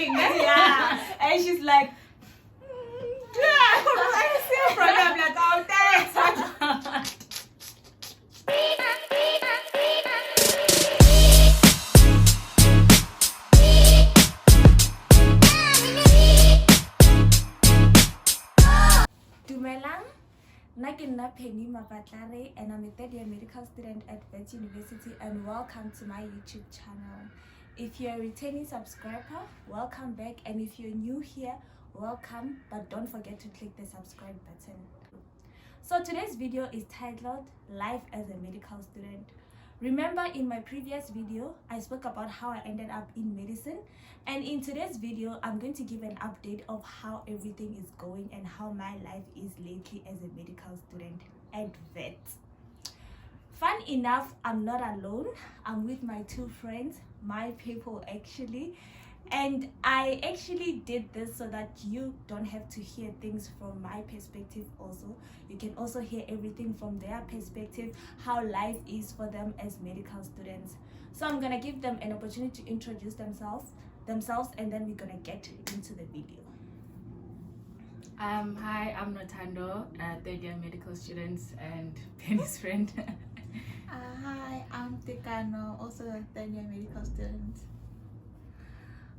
smiling. Yeah. And she's like, yeah, I see a problem. I'm like, oh, thanks. Dumelang. Nna ke nna Penny Mapatlare, and I'm a third-year medical student at WITS University, and welcome to my YouTube channel. If you're a returning subscriber, welcome back, and if you're new here, welcome, but don't forget to click the subscribe button. So today's video is titled Life as a Medical Student. Remember, in my previous video, I spoke about how I ended up in medicine, and in today's video, I'm going to give an update of how everything is going and how my life is lately as a medical student at WITS. Fun enough, I'm not alone. I'm with my two friends, my people actually, and I actually did this so that you don't have to hear things from my perspective also. You can also hear everything from their perspective, how life is for them as medical students. So I'm gonna give them an opportunity to introduce themselves, and then we're gonna get into the video. Hi, I'm Notando, third-year medical student and Penny's friend. Hi, I'm Tekano, also a third-year medical student.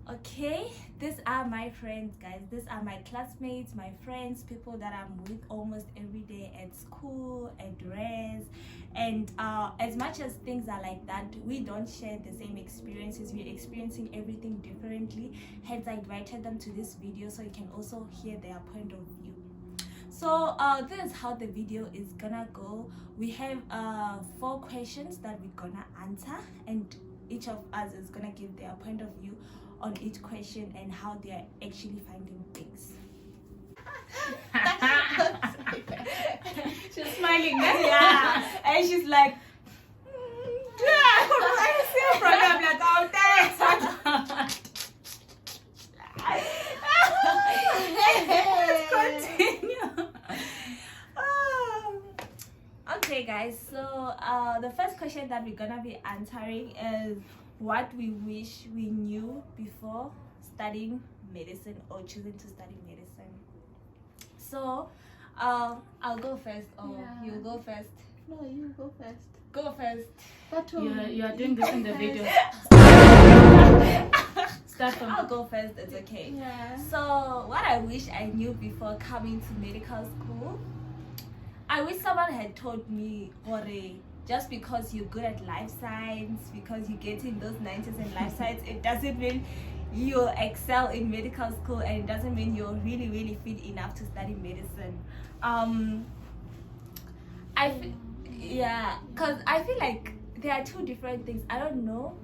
Okay, these are my friends, guys. These are my classmates, my friends, people that I'm with almost every day at school, at res, and as much as things are like that, we don't share the same experiences. We're experiencing everything differently, hence I invited them to this video so you can also hear their point of view. So this is how the video is gonna go. We have 4 questions that we're gonna answer, and each of us is gonna give their point of view on each question and how they are actually finding things. She's smiling. Yeah, and she's like, yeah, I see a problem. I'm like, oh, thanks. Let's continue. Okay, guys, so the first question that we're gonna be answering is what we wish we knew before studying medicine or choosing to study medicine. So I'll go first, or you go first. No, you go first. Go first. But You are doing this in the video. Start from. I'll go first, it's okay. Yeah. So what I wish I knew before coming to medical school, I wish someone had told me, just because you're good at life science, because you get in those 90s in life science, it doesn't mean you'll excel in medical school, and it doesn't mean you're really fit enough to study medicine. Because I feel like there are 2 different things. I don't know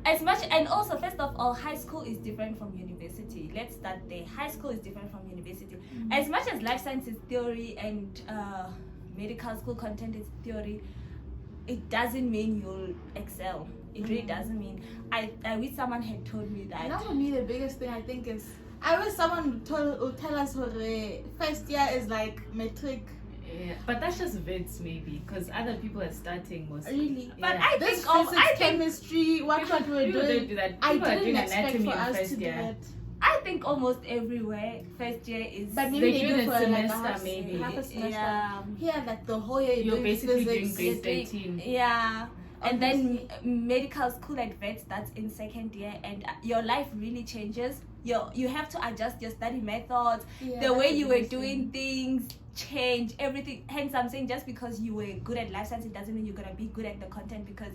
as much, and also first of all, high school is different from university. Let's start there. High school is different from university. As much as life science is theory and medical school content is theory, it doesn't mean you'll excel. It really doesn't mean. I wish someone had told me that. Now for me, the biggest thing I think is, I wish someone would tell us first year is like metric. Yeah, but that's just WITS maybe, because other people are starting most. Really? But yeah. I This think physics, chemistry, what we're People doing. don't do that. I People are didn't doing expect anatomy for in us first to do year. that. I think almost everywhere first year is. But maybe They they do do the for like semester maybe. half a semester. Yeah. Here, like the whole year You're doing basically physics. doing grade 13. Yeah. And then medical school at WITS, that's in second year, and your life really changes. You have to adjust your study methods. Yeah, The way that's you were interesting. doing things change, everything. Hence I'm saying, just because you were good at life science, it doesn't mean you're gonna be good at the content, because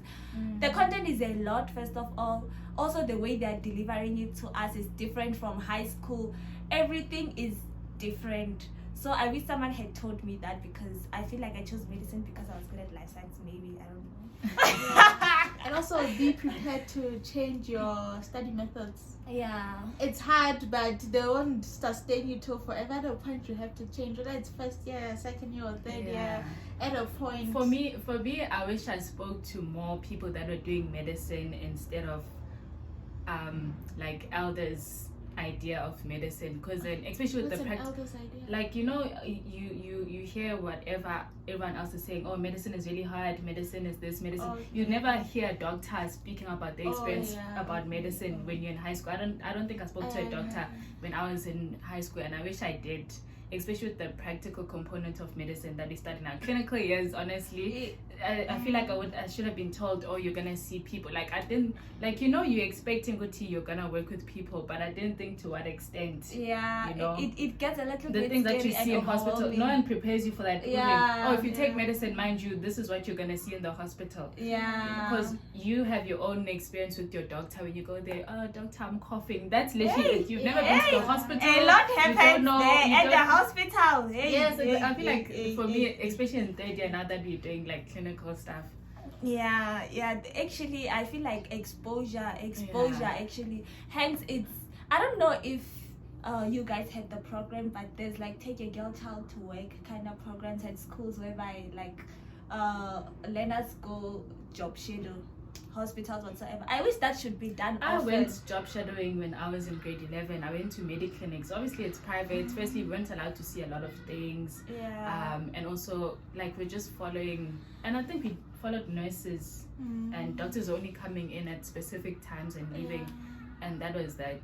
the content is a lot, first of all. Also, the way they're delivering it to us is different from high school. Everything is different. So I wish someone had told me that, because I feel like I chose medicine because I was good at life science. Maybe, I don't know. And also be prepared to change your study methods. Yeah. It's hard, but they won't sustain you till forever. At a point you have to change, whether it's first year, second year, or third year. At a point. For me, I wish I spoke to more people that are doing medicine instead of like elders idea of medicine, because then especially with What's the an practice, elder's idea? like you hear whatever everyone else is saying. Oh, medicine is really hard, medicine is this, medicine. You never hear doctors speaking about their experience about medicine when you're in high school. I don't think I spoke to a doctor when I was in high school, and I wish I did, especially with the practical component of medicine that we start in our clinical years. Honestly, I feel like I should have been told, oh, you're gonna see people. Like I didn't, like, you're expecting you're gonna work with people, but I didn't think to what extent. Yeah, it gets a little the bit things that you see in hospital, no one prepares you for that. Yeah, if you take medicine, mind you, this is what you're gonna see in the hospital. Yeah, because you have your own experience with your doctor. When you go there, oh doctor, I'm coughing, that's literally it. You've never been to the hospital. A lot happens there at the hospital. Yes, I feel like for me, especially in third year, now that we're doing like clinical stuff. Yeah, actually I feel like exposure actually, hence it's, I don't know if you guys had the program, but there's like take your girl child to work kind of programs at schools whereby like learners go job shadow hospitals whatsoever. I wish that should be done often. I went job shadowing when I was in grade 11. I went to mediclinics. Obviously it's private. Firstly, we weren't allowed to see a lot of things. And also like we're just following, and I think we followed nurses and doctors only coming in at specific times and leaving. And that was that.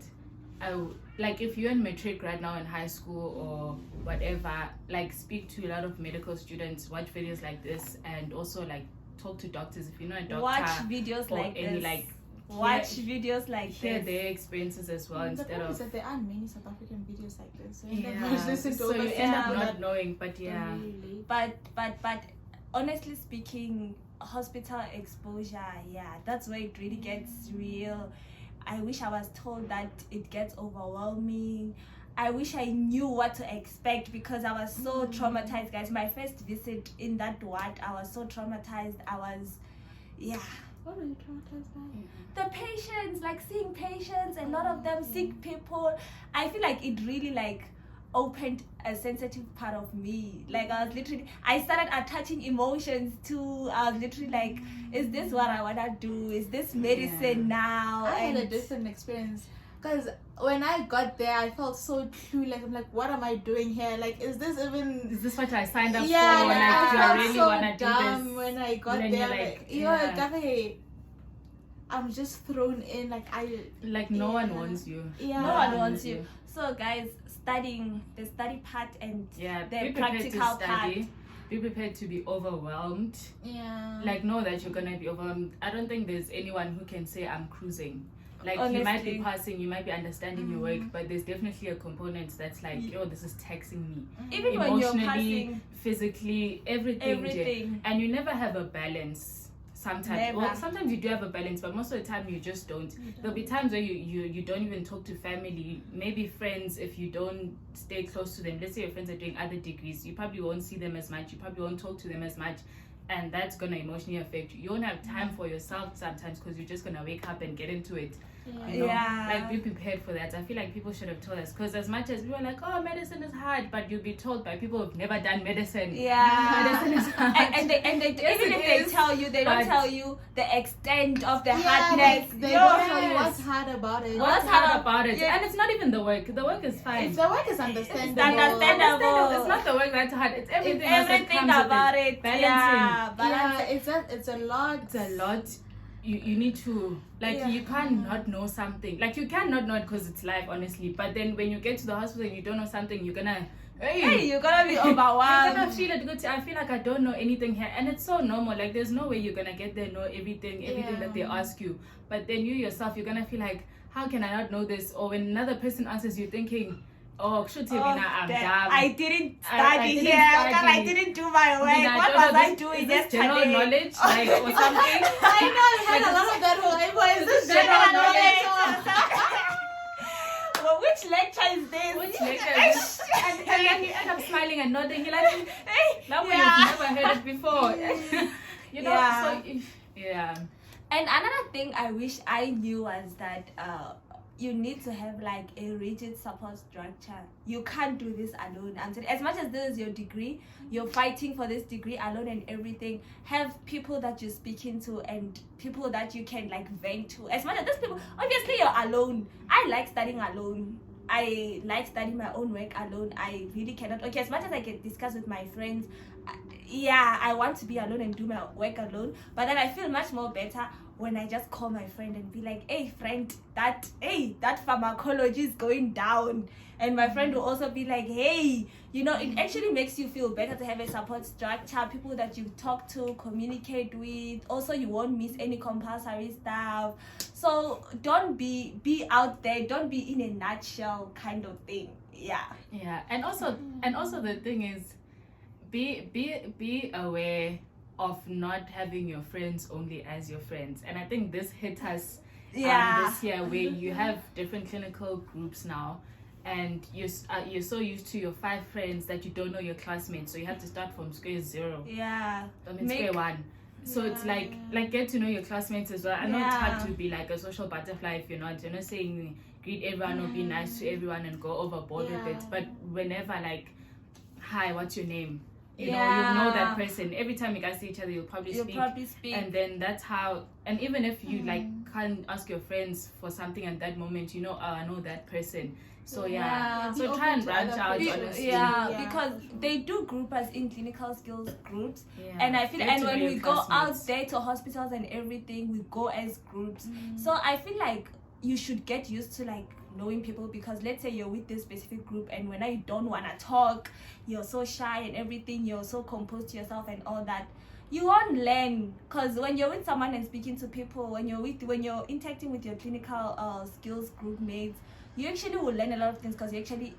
Like if you're in matric right now in high school or whatever, like speak to a lot of medical students, watch videos like this, and also like talk to doctors if you're not a doctor. Watch videos like any, this. Like, watch videos like hear this. their experiences as well, instead the of is that there aren't many South African videos like this. So so you end up not knowing, but but honestly speaking, hospital exposure, that's where it really gets real. I wish I was told that it gets overwhelming. I wish I knew what to expect, because I was so traumatized, guys. My first visit in that ward, I was so traumatized. I was, What were you traumatized by? the patients, like seeing patients, a lot of them sick people. I feel like it really like opened a sensitive part of me. Like I started attaching emotions to, I was literally like, is this what I wanna do? Is this medicine now? I had a different experience, because when I got there, I felt so clueless. I'm like, what am I doing here? Like, is this what I signed up for? Like, Like, do I felt really so wanna do dumb this? when I got And then there. you're like, I'm just thrown in. Like no one wants you. No one wants you. So guys, studying, the study part and the practical part. Be prepared to be overwhelmed. Like, know that you're gonna be overwhelmed. I don't think there's anyone who can say I'm cruising. Like, honestly, you might be passing, you might be understanding your work, but there's definitely a component that's like, yo, this is taxing me. Even when you're passing, physically, everything. And you never have a balance. Sometimes, well, sometimes you do have a balance, but most of the time you just don't. There'll be times where you don't even talk to family, maybe friends. If you don't stay close to them, let's say your friends are doing other degrees, you probably won't see them as much, you probably won't talk to them as much, and that's gonna emotionally affect you. You won't have time for yourself sometimes, because you're just gonna wake up and get into it. Like, be prepared for that. I feel like people should have told us, because as much as we were like, oh, medicine is hard, but you'll be told by people who've never done medicine. Medicine is hard. And they yes, even if they tell you, they don't tell you the extent of the hardness. They don't tell you what's hard about it. What's hard about it? And it's not even the work. The work is fine. If the work is understandable. It's understandable. It's not the work that's hard. It's everything about it. Balancing. It's a lot. It's a lot. You need to, like, you can't not know something. Like, you can't not know it because it's life, honestly. But then when you get to the hospital and you don't know something, you're gonna you're gonna be overwhelmed. You're gonna feel it good. I feel like I don't know anything here, and it's so normal. Like, there's no way you're gonna get there, know everything that they ask you. But then you yourself, you're gonna feel like, how can I not know this? Or when another person answers you, thinking, oh, should I'm dumb. I didn't study here. I didn't do my work. What was I doing yesterday? General knowledge, like, or something. I know, I had a lot of that whole, is this general knowledge? Well, which lecture is this? Which lecture is this? And then you end up smiling and nodding. You're like, hey, that way you've never heard it before. You know, so, And another thing I wish I knew was that you need to have like a rigid support structure. You can't do this alone. I'm saying, as much as this is your degree, you're fighting for this degree alone and everything. Have people that you're speaking to and people that you can like vent to. As much as these people, obviously you're alone. I like studying alone. I like studying my own work alone. I really cannot. Okay, as much as I can discuss with my friends, I want to be alone and do my work alone. But then I feel much more better when I just call my friend and be like, hey friend, that pharmacology is going down. And my friend will also be like, hey, it actually makes you feel better to have a support structure, people that you talk to, communicate with. Also, you won't miss any compulsory stuff. So don't be out there, don't be in a nutshell kind of thing. Yeah. And also the thing is, be aware of not having your friends only as your friends. And I think this hit us this year, where you have different clinical groups now, and you're so used to your 5 friends that you don't know your classmates, so you have to start from square 0. Square 1. So it's like get to know your classmates as well. I know it's hard to be like a social butterfly if you're not saying greet everyone or be nice to everyone and go overboard with it. But whenever like, hi, what's your name? You know that person. Every time you guys see each other, you'll probably speak. And then that's how, and even if you like can't ask your friends for something at that moment, I know that person. So so try and branch out, honestly. Because they do group us in clinical skills groups, and I feel, and when we go out there to hospitals and everything, we go as groups. So I feel like you should get used to like knowing people, because let's say you're with this specific group and when you don't want to talk, you're so shy and everything, you're so composed to yourself and all that, you won't learn. Because when you're with someone and speaking to people, when you're interacting with your clinical skills group mates, you actually will learn a lot of things because you're actually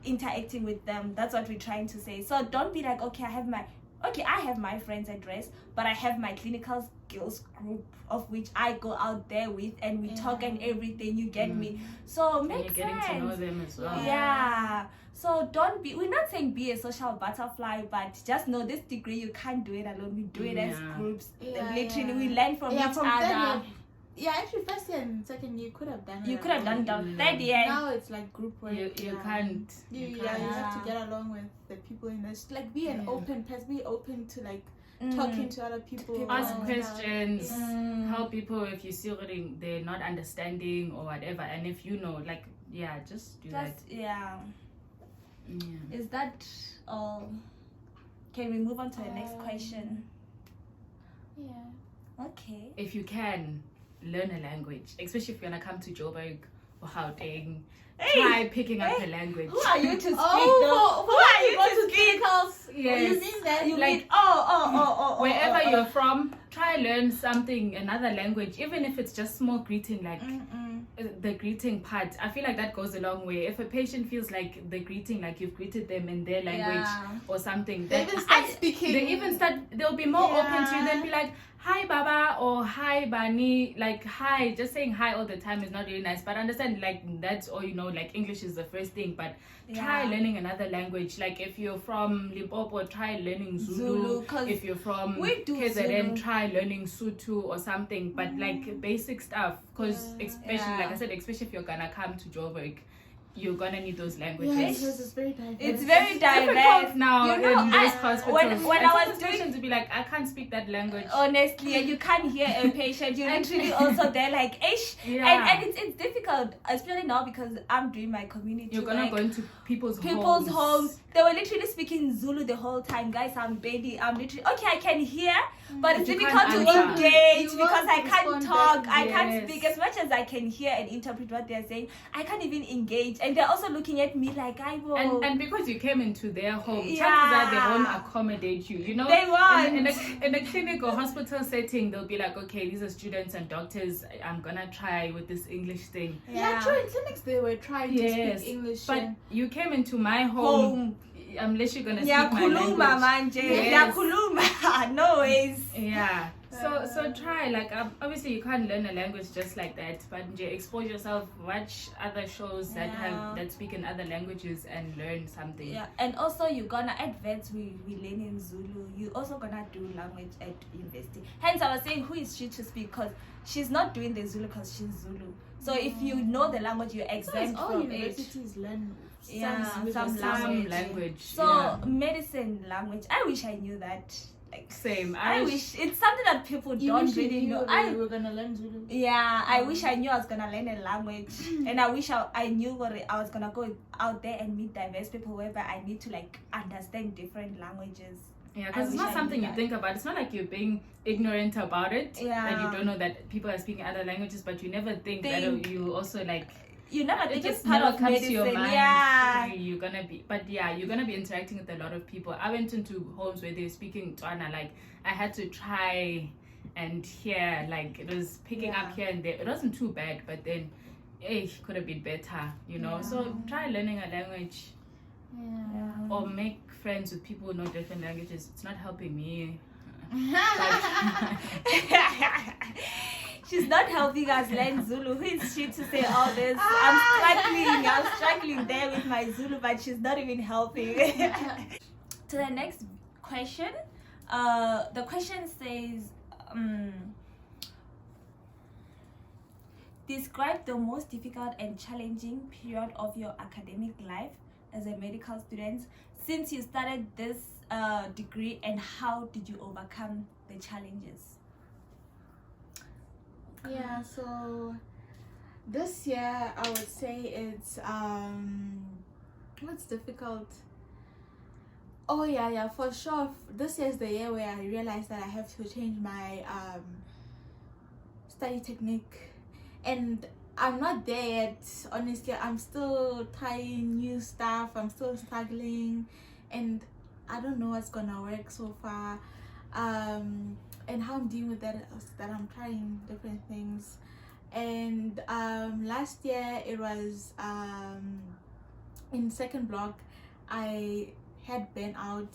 interacting with them. That's what we're trying to say. So don't be like, I have my friend's address, but I have my clinical skills group of which I go out there with and we talk and everything, you get me? So make friends. Getting to know them as well. So we're not saying be a social butterfly, but just know this degree, you can't do it alone. We do it as groups. Literally, we learn from each other. Actually, first year and second year you could have done it. You could have done it down third year. Now it's like group work. You can't. You have to get along with the people in this. Like, be an open person. Be open to like talking to other people. Ask questions. Help people if you see they're not understanding or whatever. And if you know, like, just do that. Is that all? Can we move on to the next question? Okay. If you can, learn a language, especially if you're gonna come to Joburg or Gauteng. Try picking up a language. Who are you to speak? Who are you to speak? Yes. You mean that? You like wherever you're from, try learn something, another language, even if it's just small greeting, like the greeting part. I feel like that goes a long way. If a patient feels like the greeting, like you've greeted them in their language or something, they even start speaking. They'll be more open to you. They'll be like, hi Baba or hi Bani, like hi. Just saying hi all the time is not really nice, but understand like that's all like English is the first thing, but try learning another language. Like if you're from Limpopo, try learning Zulu. If you're from KZN, try learning Sotho or something, but like basic stuff, because especially like I said, especially if you're gonna come to Joburg, you're gonna need those languages. Because it's very diverse. It's very diverse difficult now. In those hospitals. When I was doing to be like, I can't speak that language. Honestly, and you can't hear a patient. You're literally also there like, ish. And it's difficult, especially now because I'm doing my community. You're gonna go into people's homes. They were literally speaking Zulu the whole time. Guys, I'm literally I can hear, but it's difficult to engage because I can't talk. I can't speak. As much as I can hear and interpret what they're saying, I can't even engage. And they're also looking at me like I will. And because you came into their home, chances are they won't accommodate you. They won't. In a clinic or hospital setting, they'll be like, okay, these are students and doctors. I'm gonna try with this English thing. True. In clinics they were trying to speak English. But you came into my home. I'm literally gonna speak my language. No ways. So try, like, obviously you can't learn a language just like that, but expose yourself, watch other shows that speak in other languages and learn something. Yeah, and also you're gonna advance we learn in Zulu. You also gonna do language at university. Hence I was saying, who is she to speak? Because she's not doing the Zulu because she's Zulu. So if you know the language, you're exempt all from universities learn some language. So medicine language, I wish I knew that. Like, same. I wish it's something that people don't really know. We were gonna learn Zulu. Yeah, I wish I knew I was gonna learn a language, and I wish I knew what I was gonna go out there and meet diverse people whereby I need to like understand different languages. Yeah, because it's not something you think about. It's not like you're being ignorant about it. Yeah. That you don't know that people are speaking other languages, but you never think that you also like. You never think it's it's part of comes medicine. to your mind. Yeah. You're gonna be interacting with a lot of people. I went into homes where they're speaking Tswana. Like, I had to try and hear, like, it was picking up here and there. It wasn't too bad, but then it could have been better, you know. So try learning a language. Yeah. Or make friends with people who know different languages. It's not helping me. She's not helping us learn Zulu. Who is she to say all this? I'm struggling there with my Zulu, but she's not even helping. To the next question. The question says, describe the most difficult and challenging period of your academic life as a medical student since you started this degree, and how did you overcome the challenges? Yeah, so this year I would say it's what's difficult? Oh yeah, for sure. This year is the year where I realized that I have to change my study technique, and I'm not there yet. Honestly, I'm still trying new stuff. I'm still struggling, and I don't know what's gonna work so far. And how I'm dealing with that I'm trying different things. And last year it was in second block I had burnout.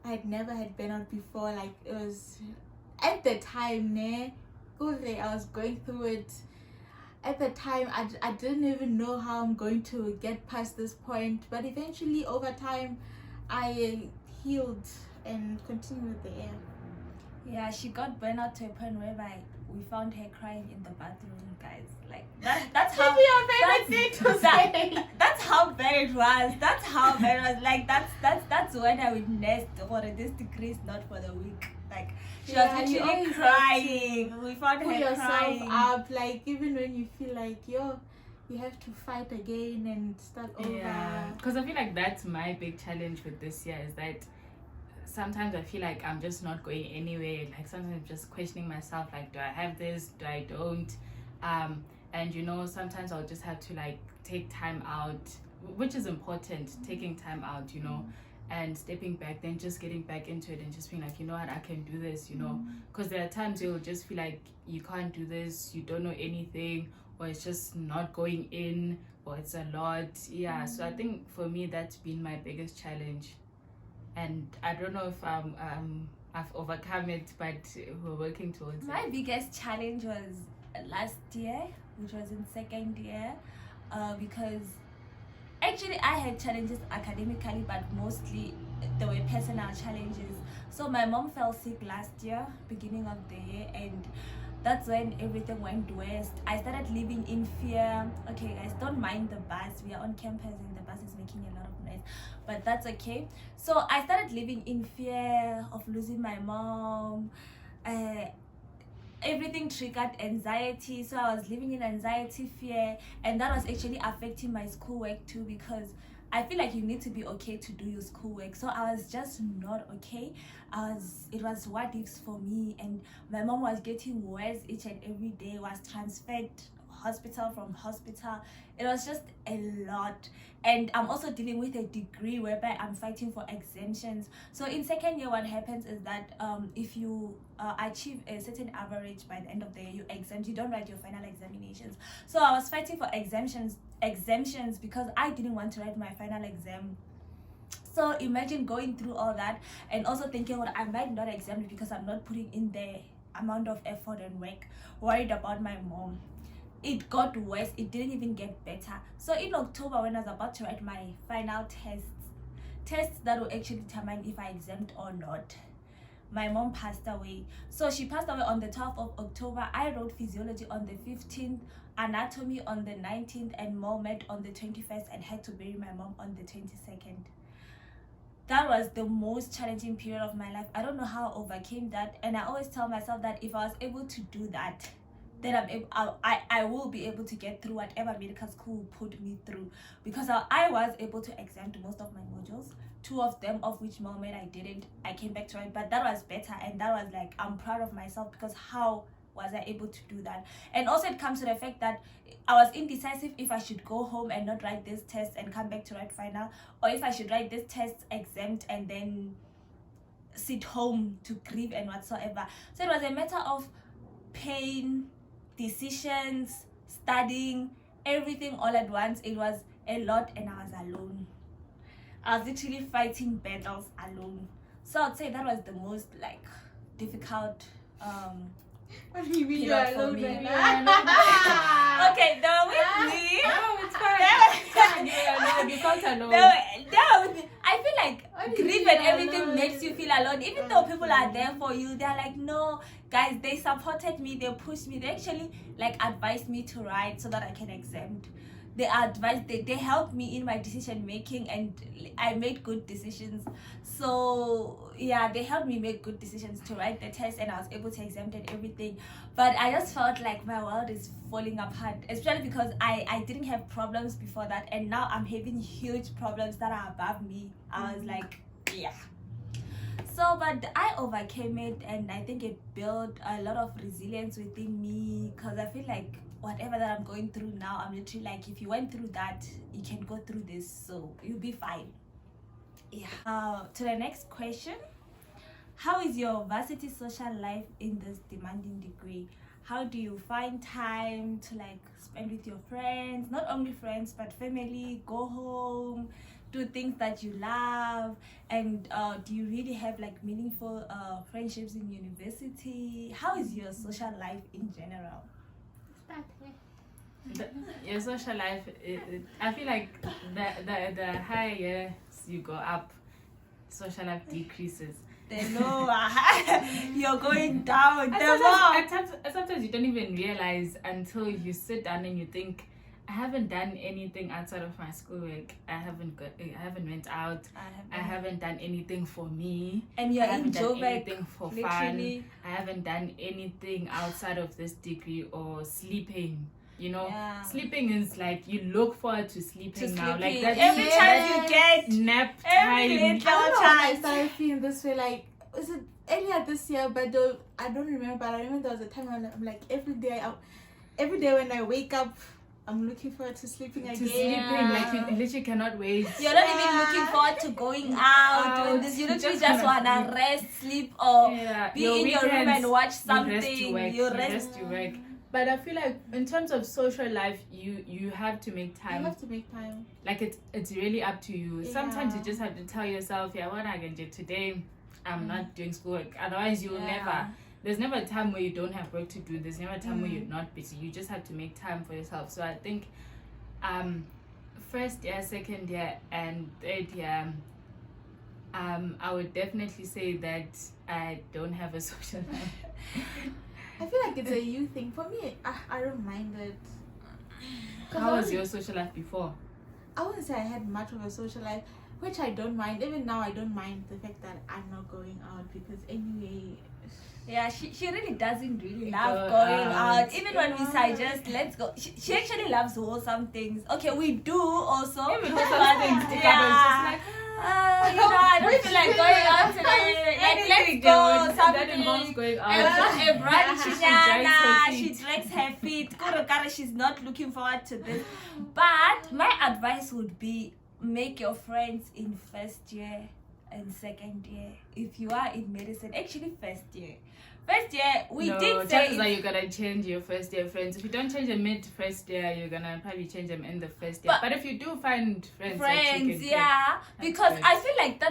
I had never had burnout before. Like, it was at the time I was going through it. At the time I didn't even know how I'm going to get past this point, but eventually over time I healed and continued with the air. Yeah, she got burned out to a point where we found her crying in the bathroom, guys. Like, that's how your favorite thing to say. That's how bad it was. That's how bad it was. Like, that's when I witnessed this degree is not for the weak. Like, she was literally crying. We found her crying. Pull yourself up, like, even when you feel like you have to fight again and start over. Yeah, because I feel like that's my big challenge with this year, is that sometimes I feel like I'm just not going anywhere. Like, sometimes I'm just questioning myself, like, do I have this, do I don't? And you know, sometimes I'll just have to like take time out, which is important, taking time out, you know, and stepping back, then just getting back into it and just being like, you know what, I can do this, you know, because there are times you'll just feel like you can't do this, you don't know anything, or it's just not going in, or it's a lot. Yeah, so I think for me that's been my biggest challenge, and I don't know if I've overcome it, but we're working towards it. My biggest challenge was last year, which was in second year, because actually I had challenges academically, but mostly there were personal challenges. So my mom fell sick last year, beginning of the year, and that's when everything went west. I started living in fear. Okay guys, don't mind the bus, we are on campus and the bus is making a lot of noise, but that's okay. So I started living in fear of losing my mom. Everything triggered anxiety, so I was living in anxiety, fear, and that was actually affecting my schoolwork too, because I feel like you need to be okay to do your schoolwork. So I was just not okay. It was what ifs for me, and my mom was getting worse each and every day, was transferred hospital from hospital. It was just a lot, and I'm also dealing with a degree whereby I'm fighting for exemptions. So in second year, what happens is that if you achieve a certain average by the end of the year, you exempt, you don't write your final examinations. So I was fighting for exemptions because I didn't want to write my final exam. So imagine going through all that and also thinking, well, I might not exempt because I'm not putting in the amount of effort and work, worried about my mom. It got worse. It didn't even get better. So in October, when I was about to write my final tests that will actually determine if I exempt or not, my mom passed away. So she passed away on the 12th of October. I wrote physiology on the 15th, anatomy on the 19th, and med on the 21st, and had to bury my mom on the 22nd. That was the most challenging period of my life. I don't know how I overcame that, and I always tell myself that if I was able to do that, then I will be able to get through whatever medical school put me through, because I was able to exempt most of my modules, 2 of them of which moment I didn't. I came back to it, but that was better, and that was like, I'm proud of myself, because how was I able to do that? And also it comes to the fact that I was indecisive if I should go home and not write this test and come back to write final, or if I should write this test, exempt, and then sit home to grieve and whatsoever. So it was a matter of pain, decisions, studying, everything all at once. It was a lot, and I was alone. I was literally fighting battles alone. So I'd say that was the most like difficult What do you mean period you're for alone me. right now? Okay, they were with me. No, it's fine. You felt alone. They were with me. I feel like What do you grief mean and you're everything alone? makes you feel alone. Even though people are there for you, they're like, no, guys, they supported me, they pushed me, they actually like advised me to write so that I can exempt. They advised, they helped me in my decision making, and I made good decisions. So yeah, they helped me make good decisions to write the test, and I was able to exempt and everything. But I just felt like my world is falling apart, especially because I didn't have problems before that, and now I'm having huge problems that are above me. I was like, yeah. So, but I overcame it, and I think it built a lot of resilience within me, because I feel like whatever that I'm going through now, I'm literally like, if you went through that, you can go through this, so you'll be fine. Yeah. To the next question, how is your varsity social life in this demanding degree? How do you find time to like spend with your friends, not only friends but family, go home, do things that you love, and do you really have like meaningful friendships in university? How is your social life in general? Your social life, I feel like the higher you go up, social life decreases. The lower you're going down, Sometimes you don't even realize until you sit down and you think, I haven't done anything outside of my schoolwork. I haven't went out. I haven't done anything for me. And you're I haven't done in anything for literally. fun. I haven't done anything outside of this degree, or sleeping. You know, sleeping is like, you look forward to sleeping now. Like that every time you get nap every time. little I don't know when I time. started feeling this way, like, was it earlier this year? But I don't remember. But I remember there was a time when I'm like, every day when I wake up, I'm looking forward to sleeping again. Like you literally cannot wait. You're not even looking forward to going out, doing this. You literally just wanna rest, sleep, or be in your room and watch something. You rest, you work. But I feel like in terms of social life, you have to make time. You have to make time. Like it's really up to you. Sometimes you just have to tell yourself, what I can do today, I'm not doing schoolwork. Otherwise you'll never. There's never a time where you don't have work to do. There's never a time where you're not busy. You just have to make time for yourself. So I think first year, second year, and third year, I would definitely say that I don't have a social life. I feel like it's a you thing. For me, I don't mind it. How was your social life before? I wouldn't say I had much of a social life, which I don't mind. Even now, I don't mind the fact that I'm not going out, because anyway... Yeah, she really doesn't really love going out. Even when we suggest, let's go. She actually loves wholesome things. Okay, we do also. Even wholesome things. I don't feel like going out today. Like, let's go. That involves going out. A brunch, she drags her feet. Kurokara, she's not looking forward to this. But my advice would be, make your friends in first year and second year. If you are in medicine, actually first year First year, we no, did say chances are you're gonna change your first year friends. If you don't change them mid first year, you're gonna probably change them in the first year. But if you do find friends that you can yeah, pick, because good. I feel like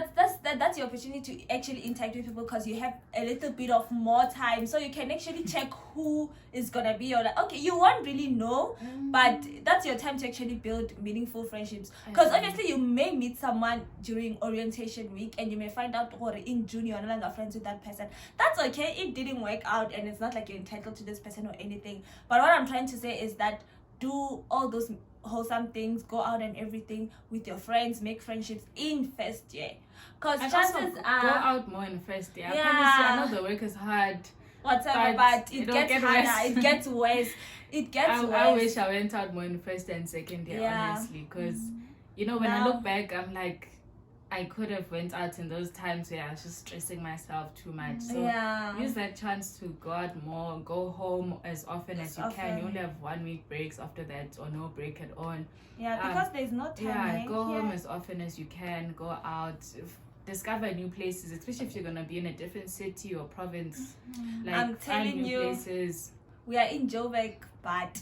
that's your opportunity to actually interact with people, because you have a little bit of more time, so you can actually check who is gonna be your, like, okay, you won't really know, but that's your time to actually build meaningful friendships. Because obviously you may meet someone during orientation week and you may find out, or in June you're no longer friends with that person. That's okay. It didn't work out, and it's not like you're entitled to this person or anything. But what I'm trying to say is that do all those wholesome things, go out and everything with your friends, make friendships in first year, because chances are go out more in first year. Yeah. I promise you, I know the work is hard, whatever, but it gets harder, it gets worse, it gets worse. I wish I went out more in first and second year, honestly, because you know, when I look back, I'm like, I could have went out in those times where I was just stressing myself too much. So use that chance to go out more, go home as often as you can. You only have 1 week breaks after that, or no break at all. Yeah, because there's no time. Go home as often as you can. Go out, discover new places, especially if you're gonna be in a different city or province. Like, I'm telling you, places. We are in Joburg, but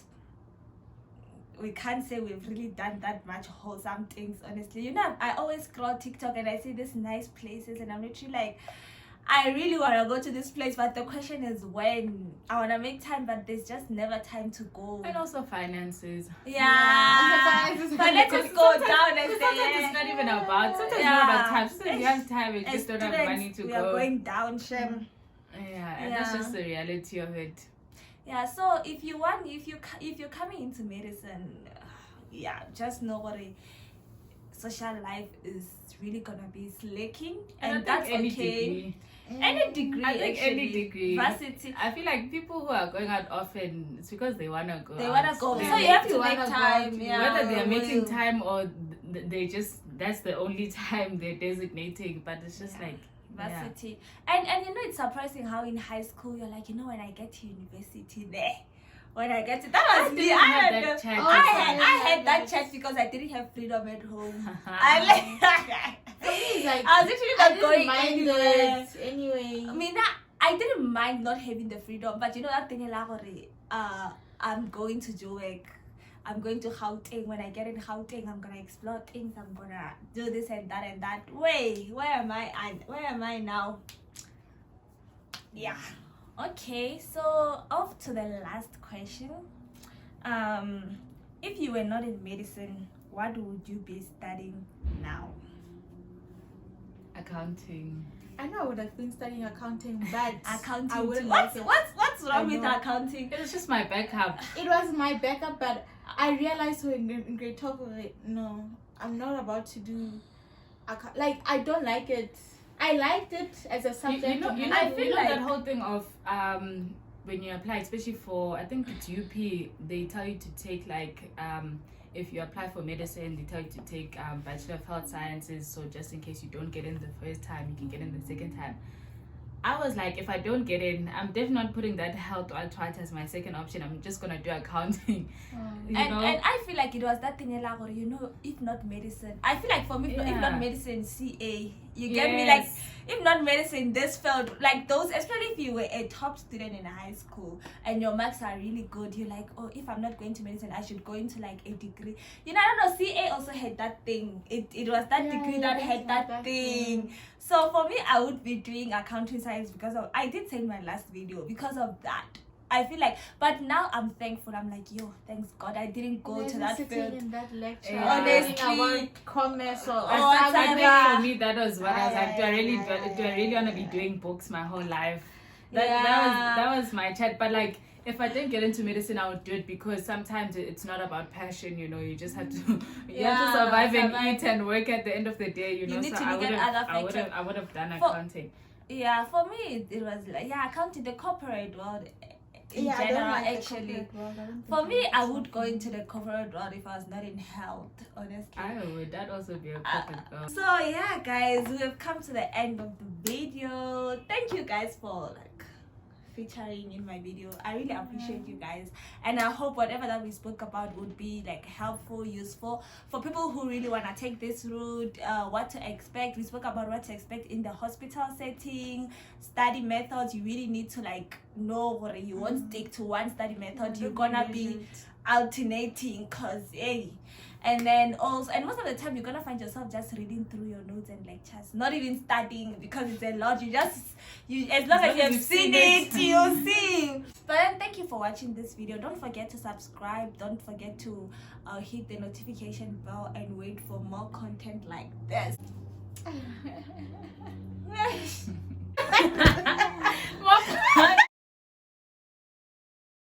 we can't say we've really done that much wholesome things, honestly. You know, I always scroll TikTok and I see these nice places, and I'm literally like, I really want to go to this place, but the question is when. I want to make time, but there's just never time to go. And also finances. Finances go down and sometimes it's not even about, sometimes it's not about time. Sometimes you have time, you just don't have money to go. We are going down, Shem. And that's just the reality of it. Yeah, so if you're coming into medicine, just know what social life is really gonna be slacking, and that's any okay. Degree. Any degree, I think actually. any degree. Varsity. I feel like people who are going out often, it's because they wanna go. They wanna go, so you have to make time. Whether they're making time or they just, that's the only time they're designating, but it's just like university. And you know, it's surprising how in high school you're like, you know, when I get to university there, when I get to that was me. I had that chat because I didn't have freedom at home. I was literally not going anywhere. Anyway, I mean, I didn't mind not having the freedom, but you know that thing, I'm going to Joburg, I'm going to Gauteng. When I get in Gauteng, I'm gonna explore things, I'm gonna do this and that and that. Wait, where am I now? Yeah. Okay, so off to the last question. If you were not in medicine, what would you be studying now? Accounting. I know I would have been studying accounting, but accounting. I wouldn't. What's wrong with accounting? It was just my backup. It was my backup, but I realized in grade 12, no, I'm not about to do. I don't like it. I liked it as a subject. You know I feel like that whole thing of when you apply, especially for, I think it's UP, they tell you to take if you apply for medicine, they tell you to take Bachelor of Health Sciences, so just in case you don't get in the first time, you can get in the second time. I was like, if I don't get in, I'm definitely not putting that health or art as my second option. I'm just gonna do accounting. And I feel like it was that thing, you know, if not medicine, I feel like for me, if not medicine, CA. You get me? Like, if not medicine, this field, like those, especially if you were a top student in high school and your marks are really good, you're like, oh, if I'm not going to medicine, I should go into like a degree. You know, I don't know, CA also had that thing. It was that degree that had that thing. So for me, I would be doing accounting science because of, I did say in my last video, because of that. I feel like, but now I'm thankful. I'm like, yo, thanks God, I didn't go to that field. In that lecture, honestly, about commerce or I think for me that was what I was like. Do I really want to be doing books my whole life? That was my chat. But like, if I didn't get into medicine, I would do it because sometimes it's not about passion. You know, you just have to have to survive and eat and work at the end of the day. You know, need so to I would have done accounting. For me, it was like accounting, the corporate world. In general, actually, for me, I would go into the corporate world if I was not in health. Honestly, I would. That'd also be a corporate world. So guys, we've come to the end of the video. Thank you guys for featuring in my video. I really appreciate you guys, and I hope whatever that we spoke about would be like helpful, useful for people who really want to take this route. What to expect. We spoke about what to expect in the hospital setting, study methods. You really need to like know what you won't stick to one study method. You're gonna be alternating, cause hey. And then also, and most of the time you're gonna find yourself just reading through your notes and lectures, not even studying, because it's a lot. You as long as you've seen it, you'll see. But then thank you for watching this video. Don't forget to subscribe. Don't forget to hit the notification bell and wait for more content like this.